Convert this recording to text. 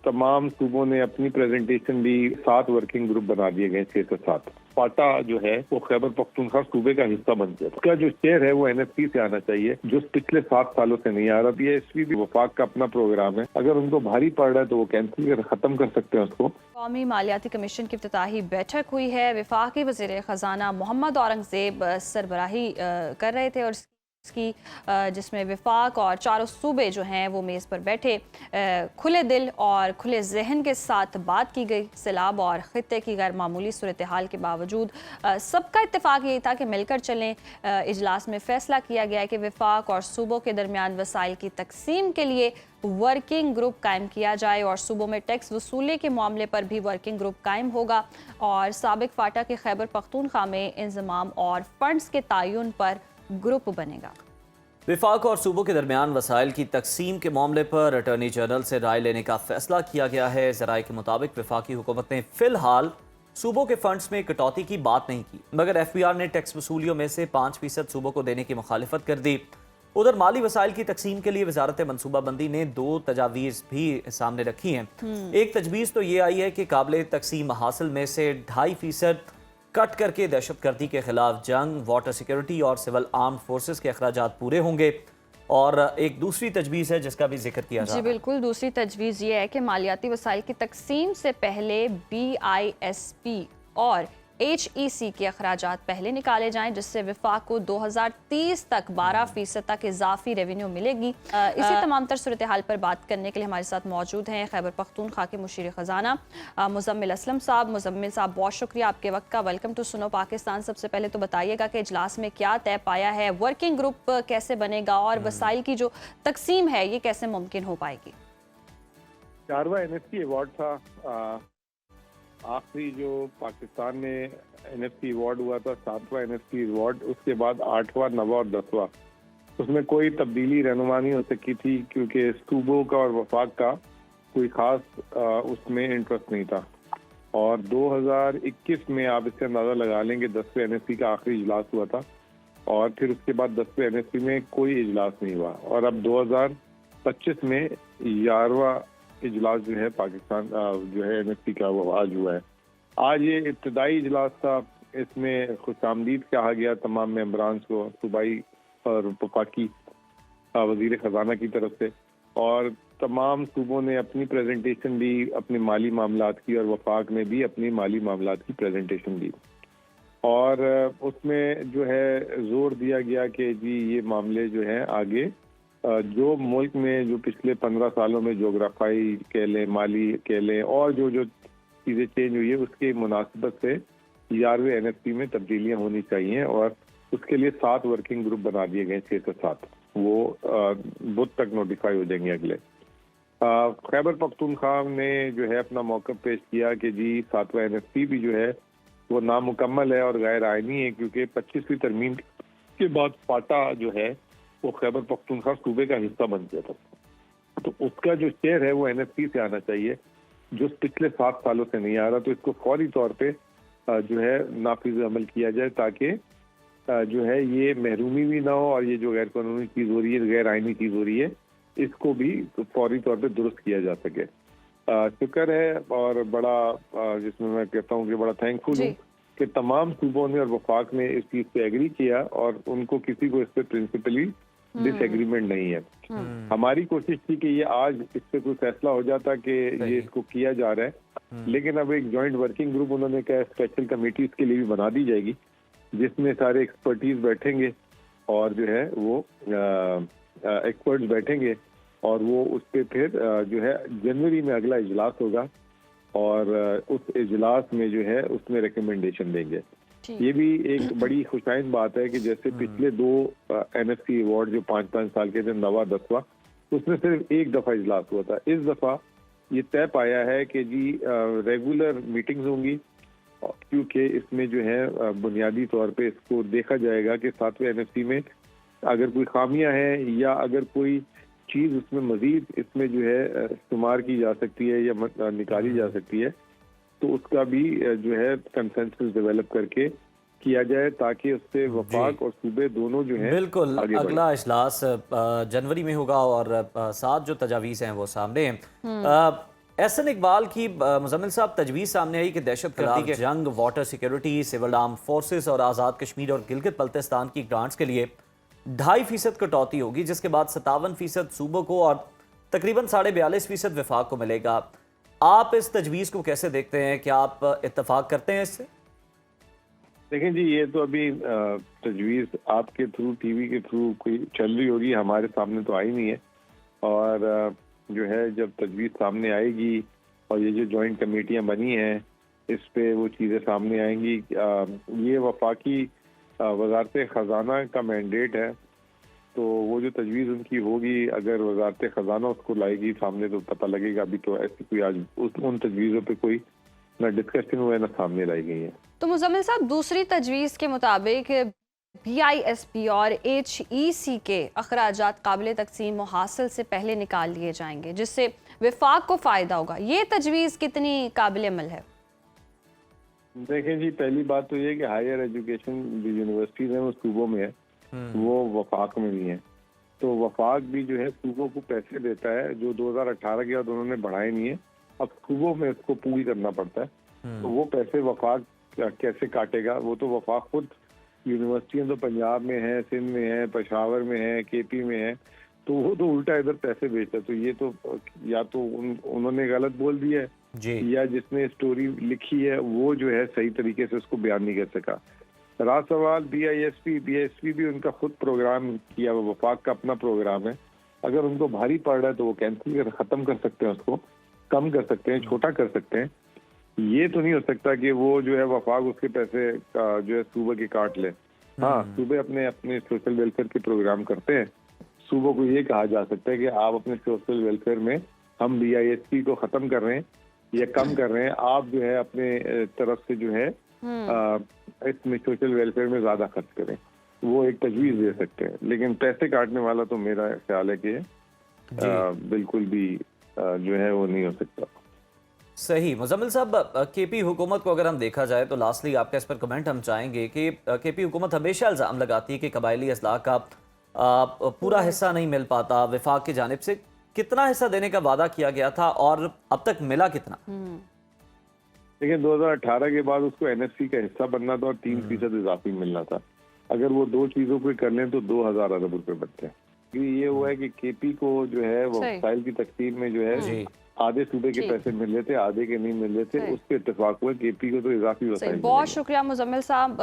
तमाम सूबों ने अपनी प्रेजेंटेशन दी। 7 वर्किंग ग्रुप बना दिए गए, 6 से 7। पाटा जो है वो खैबर पख्तूनख्वा सूबे का हिस्सा बन गया। उसका जो चेयर है वो NFP से आना चाहिए, जो पिछले 7 सालों से नहीं आ रहा। PSP भी वफाक का अपना प्रोग्राम है, अगर उनको भारी पड़ रहा है तो वो कैंसिल कर खत्म कर सकते हैं उसको। कौमी मालियाती कमीशन की इफ्तिताही बैठक हुई है। वफाकी वज़ीर ख़जाना मोहम्मद औरंगज़ेब सरबराही कर रहे थे और इसकी जिसमें वफाक और चारों सूबे जो हैं वो मेज़ पर बैठे खुले दिल और खुले जहन के साथ बात की गई। सैलाब और ख़ित्ते की गैर मामूली सूरत हाल के बावजूद सबका इत्तेफाक यही था कि मिलकर चलें। इजलास में फ़ैसला किया गया है कि वफाक और सूबों के दरमियान वसाइल की तकसीम के लिए वर्किंग ग्रुप कायम किया जाए और सूबों में टैक्स वसूली के मामले पर भी वर्किंग ग्रुप कायम होगा और साबिक फाटा के खैबर पख्तूनख्वा में इंज़माम और फंड्स के तयन पर ग्रुप बनेगा। विफाक और सूबों के दरमियान वसाइल की तकसीम के मामले पर अटॉर्नी जनरल से राय लेने का फैसला किया गया है। ज़राए के मुताबिक विफाकी हुकूमत ने फिलहाल सूबों के फंड्स में कटौती की बात नहीं की, मगर FBR ने टैक्स वसूलियों में से 5% सूबों को देने की मुखालिफत कर दी। उधर माली वसाइल की तकसीम के लिए वजारत मनसूबाबंदी ने 2 तजावीज़ भी सामने रखी हैं। एक तजवीज़ तो ये आई है कि काबिल तकसीम हासिल में से 2.5% कट करके दहशतगर्दी के खिलाफ जंग, वाटर सिक्योरिटी और सिविल आर्म्ड फोर्सेस के अखराजात पूरे होंगे। और एक दूसरी तजवीज़ है जिसका भी जिक्र किया जा रहा है। जी बिल्कुल, दूसरी तजवीज़ ये है कि मालियाती वसाइल की तकसीम से पहले BISP और HEC के अखराजात पहले निकाले जाएं, जिससे विफाक को 2030 तक 12% तक इजाफी रेवेन्यू मिलेगी। इसी तमाम तर सूरत हाल पर बात करने के लिए हमारे साथ मौजूद हैं खैबर पख्तूनख्वा के मुशीर ख़जाना मुज़म्मिल असलम साहब। मुज़म्मिल साहब, बहुत शुक्रिया आपके वक्त का। वेलकम टू सुनो पाकिस्तान। सबसे पहले तो बताइएगा कि इजलास में क्या तय पाया है, वर्किंग ग्रुप कैसे बनेगा और वसाइल की जो तकसीम है ये कैसे मुमकिन हो पाएगी? 4वां NFP अवार्ड था। आखिरी जो पाकिस्तान में NFP अवार्ड हुआ था 7वां NFP अवार्ड, उसके बाद 8वां, 9वां और 10वां, उसमें कोई तब्दीली रहनुमा नहीं हो सकी थी क्योंकि सूबों का और वफाक का कोई खास उसमें इंटरेस्ट नहीं था। और 2021 में आप इससे अंदाज़ा लगा लेंगे 10वें NFP का आखिरी इजलास हुआ था और फिर उसके बाद 10वें NFP में कोई इजलास नहीं हुआ और अब 2025 में 11वां इजलास जो है पाकिस्तान जो है NFP का वो आज हुआ है। आज ये इब्तदाई इजलास था, इसमें खुशामदीद कहा गया तमाम मेंबरान को सूबाई और वफाकी वजीर ख़जाना की तरफ से, और तमाम सूबों ने अपनी प्रेजेंटेशन दी अपने माली मामलात की और वफाक ने भी अपनी माली मामलात की प्रेजेंटेशन दी। और उसमें जो है जोर दिया गया कि जी ये मामले जो हैं आगे जो मुल्क में जो पिछले 15 सालों में जोग्राफाई कह लें, माली कह लें और जो चीज़ें चेंज हुई है उसके मुनासिबत से 11वें NFP में तब्दीलियां होनी चाहिए और उसके लिए 7 वर्किंग ग्रुप बना दिए गए, 6 से 7। वो बुध तक नोटिफाई हो जाएंगे अगले। खैबर पख्तूनख्वा ने जो है अपना मौक़िफ़ पेश किया कि जी 7वां NFP भी जो है वो नामुकम्मल है और गैर आइनी है क्योंकि 25वीं तरमीम के बाद पाटा जो है वो खैबर पख्तूनख्वा सूबे का हिस्सा बन गया था। तो उसका जो चेयर है वो NFP से आना चाहिए, जो पिछले 7 सालों से नहीं आ रहा। तो इसको फौरी तौर पे जो है नाफिज अमल किया जाए ताकि जो है ये महरूमी भी ना हो और ये जो गैर कानूनी चीज़ हो रही है, गैर आइनी चीज़ हो रही है, इसको भी फौरी तौर पे दुरुस्त किया जा सके। शुक्र है और बड़ा जिसमें मैं कहता हूँ कि बड़ा थैंकफुल हूँ कि तमाम सूबों ने और वफाक ने इस चीज़ पे एग्री किया और उनको किसी को इस पे प्रिंसिपली डिसएग्रीमेंट नहीं है। हमारी कोशिश थी कि ये आज इस पे कोई फैसला हो जाता कि ये इसको किया जा रहा है, लेकिन अब एक जॉइंट वर्किंग ग्रुप उन्होंने कहा स्पेशल कमेटी इसके लिए भी बना दी जाएगी जिसमें सारे एक्सपर्टीज बैठेंगे और जो है वो एक्सपर्ट्स बैठेंगे और वो उस पर फिर जो है जनवरी में अगला इजलास होगा और उस इजलास में जो है उसमें रिकमेंडेशन देंगे। ये भी एक बड़ी खुशाइन बात है कि जैसे पिछले 2 NFP अवार्ड जो 5-5 साल के थे, 9वां 10वां, उसमें सिर्फ एक दफ़ा इजलास हुआ था। इस दफ़ा ये तय पाया है कि जी रेगुलर मीटिंग्स होंगी क्योंकि इसमें जो है बुनियादी तौर पे इसको देखा जाएगा कि 7वें NFP में अगर कोई खामियां हैं या अगर कोई चीज़ उसमें मजीद इसमें जो है इस्तेमाल की जा सकती है या निकाली जा सकती है तो उसका भी जो है कंसेंसस डेवलप करके किया जाए ताकि उससे वफाक और सूबे दोनों जो हैं बिल्कुल अगला इजलास जनवरी में होगा और 7 जो तजावीज़ हैं वो सामने हैं। एहसन इकबाल की मुजम्मिल साहब तजवीज़ सामने आई कि दहशतगर्दी के जंग, water security, civil arm forces और आज़ाद कश्मीर और गिलगित बल्तिस्तान की ग्रांट्स के लिए 2.5% कटौती होगी, जिसके बाद 57% सूबों को और तकरीबन 42.5% विफाक को मिलेगा। आप इस तजवीज़ को कैसे देखते हैं? क्या आप इत्तफाक करते हैं इससे? देखें जी, ये तो अभी तजवीज़ आपके थ्रू, टीवी के थ्रू कोई चल रही होगी, हमारे सामने तो आई नहीं है। और जो है जब तजवीज़ सामने आएगी और ये जो जॉइंट कमेटियां बनी हैं इस पे वो चीज़ें सामने आएंगी। ये वफाकी वजारत ख़जाना का मैंडेट है, तो वो जो तजवीज़ उनकी होगी, अगर वजारत ख़जाना उसको लाएगी सामने तो पता लगेगा। अभी तो ऐसी कोई आज उन तजवीज़ों पे कोई ना डिस्कशन हुआ है ना सामने लाई गई है। तो मुजम्मिल साहब, दूसरी तजवीज़ के मुताबिक BISP और HEC के अखराजात काबिल तकसीम मुहासिल से पहले निकाल लिए जाएंगे, जिससे विफाक को फ़ायदा होगा। ये तजवीज़ कितनी काबिल अमल है? देखें जी, पहली बात तो ये कि हायर एजुकेशन जो यूनिवर्सिटीज़ हैं वो सूबों में है, वो वफाक में नहीं है। तो वफाक भी जो है सूबों को पैसे देता है जो 2018 के बाद उन्होंने बढ़ाए नहीं है, अब सूबों में इसको पूरी करना पड़ता है। तो वो पैसे वफाक कैसे काटेगा? वो तो वफाक खुद, यूनिवर्सिटियाँ तो पंजाब में है, सिंध में है, पेशावर में है, KP में है, तो वो तो उल्टा इधर पैसे भेजता है। तो ये तो या तो उन्होंने गलत बोल दिया है जी। या जिसने स्टोरी लिखी है वो जो है सही तरीके से उसको बयान नहीं कर सका। रहा सवाल BISP भी उनका खुद प्रोग्राम किया हुआ, वफाक का अपना प्रोग्राम है। अगर उनको भारी पड़ रहा है तो वो कैंसिल कर, खत्म कर सकते हैं, उसको कम कर सकते हैं, छोटा कर सकते हैं। ये तो नहीं हो सकता कि वो जो है वफाक उसके पैसे जो है सूबे के काट ले। हाँ, सूबे अपने अपने सोशल वेलफेयर के प्रोग्राम करते हैं। सूबों को ये कहा जा सकता है कि आप अपने सोशल वेलफेयर में, हम BISP को खत्म कर रहे हैं या कम कर रहे हैं, आप जो है अपने तरफ से जो है इसमें सोशल वेलफेयर में ज्यादा खर्च करें। वो एक तजवीज दे सकते हैं, लेकिन पैसे काटने वाला तो मेरा ख्याल है कि बिल्कुल भी जो है वो नहीं हो सकता। सही। मुजम्मिल साहब, KP हुकूमत को अगर हम देखा जाए तो लास्टली आपका इस पर कमेंट हम चाहेंगे कि KP हुकूमत हमेशा इल्ज़ाम लगाती है कि कबायली अजला का पूरा हिस्सा नहीं मिल पाता। विफाक की जानिब से कितना हिस्सा देने का वादा किया गया था और अब तक मिला कितना? देखिए, 2018 के बाद उसको NSC का हिस्सा बनना था और 3% इजाफी मिलना था। अगर वो दो चीजों को कर लें तो 2000 अरब रुपए बनते हैं। ये हुआ है कि KP को जो है वो वसाइल की तकसीम में जो है आधे सूबे के पैसे मिल रहे थे, आधे के नहीं मिल रहे थे, उस पर इत्तेफाक हुआ। KP को तो इजाफी वसाइल। बहुत शुक्रिया मुजम्मिल साहब।